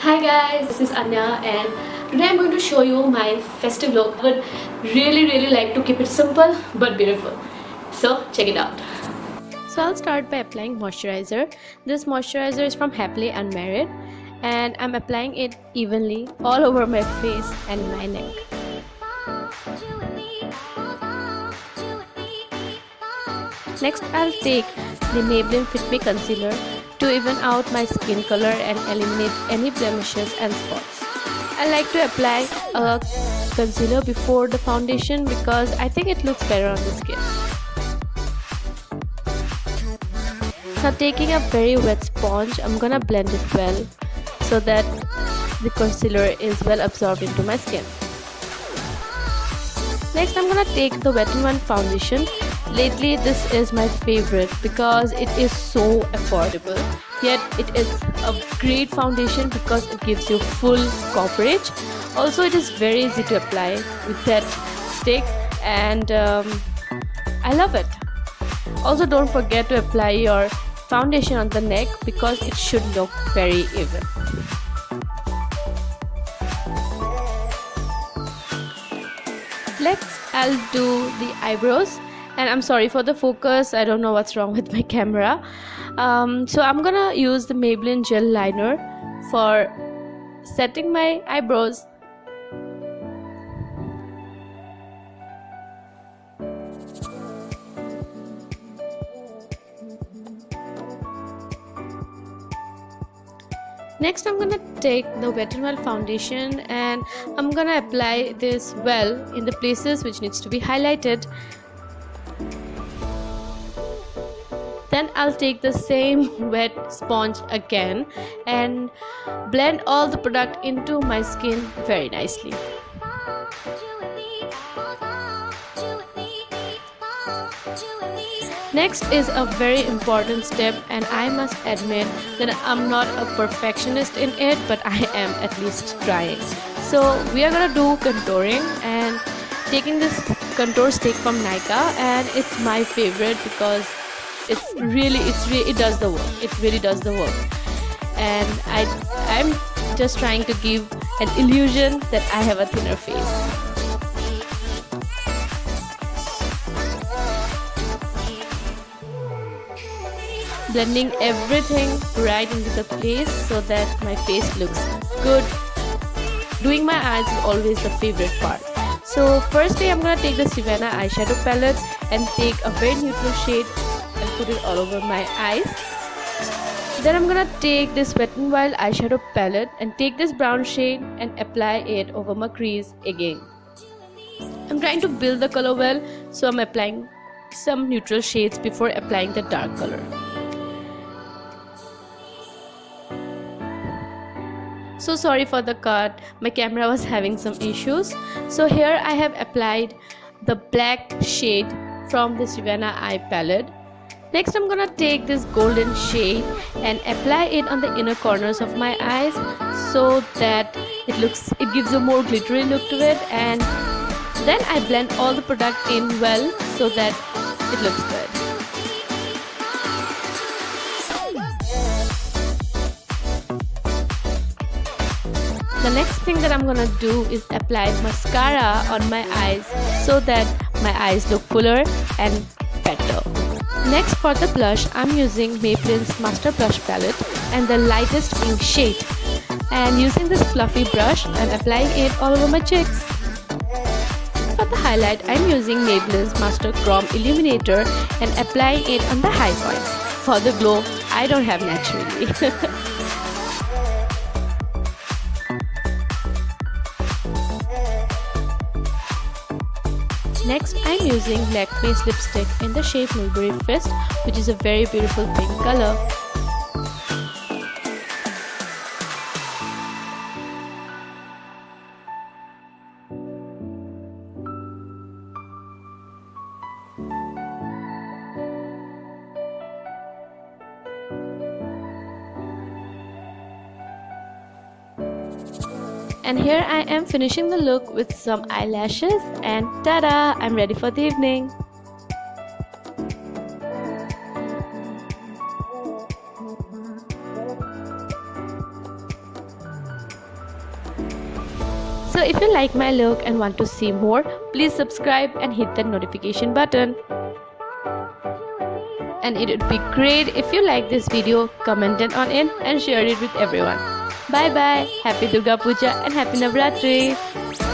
Hi guys, this is Anya and today I'm going to show you my festive look. I would really like to keep it simple but beautiful. So check it out. So I'll start by applying moisturizer. This moisturizer is from Happily Unmarried and I'm applying it evenly all over my face and my neck. Next I'll take the Maybelline Fit Me Concealer to even out my skin color and eliminate any blemishes and spots. I like to apply a concealer before the foundation because I think it looks better on the skin. Now taking a very wet sponge, I'm gonna blend it well so that the concealer is well absorbed into my skin. Next I'm gonna take the Wet n Wild foundation. Lately this is my favorite because it is so affordable, yet it is a great foundation because it gives you full coverage. Also it is very easy to apply with that stick and I love it. Also don't forget to apply your foundation on the neck because it should look very even. Next I'll do the eyebrows. And I'm sorry for the focus, I don't know what's wrong with my camera. So I'm gonna use the Maybelline gel liner for setting my eyebrows. Next I'm gonna take the Wet n Wild foundation and I'm gonna apply this well in the places which needs to be highlighted. Then I'll take the same wet sponge again and blend all the product into my skin very nicely. Next is a very important step and I must admit that I'm not a perfectionist in it, but I am at least trying. So we are gonna do contouring and taking this contour stick from Nika, and it's my favorite because it does the work. It really does the work, and I'm just trying to give an illusion that I have a thinner face. Blending everything right into the place so that my face looks good. Doing my eyes is always the favorite part. So firstly I'm gonna take the Savannah eyeshadow palette and take a very neutral shade and put it all over my eyes. Then I'm gonna take this Wet n Wild eyeshadow palette and take this brown shade and apply it over my crease again. I'm trying to build the color well, so I'm applying some neutral shades before applying the dark color. So sorry for the cut, my camera was having some issues. So here I have applied the black shade from the Savannah eye palette. Next I'm gonna take this golden shade and apply it on the inner corners of my eyes so that it gives a more glittery look to it, and then I blend all the product in well so that it looks good. The next thing that I'm gonna do is apply mascara on my eyes so that my eyes look fuller and better. Next for the blush, I'm using Maybelline's Master Blush Palette and the lightest pink shade. And using this fluffy brush, I'm applying it all over my cheeks. For the highlight, I'm using Maybelline's Master Chrome Illuminator and applying it on the high points. For the glow, I don't have naturally. Next, I'm using MAC-based lipstick in the shade Mulberry Fist, which is a very beautiful pink color. And here I am finishing the look with some eyelashes, and ta-da! I'm ready for the evening. So if you like my look and want to see more, please subscribe and hit that notification button. And it would be great if you like this video, commented on it and share it with everyone. Bye bye, happy Durga Puja and happy Navratri.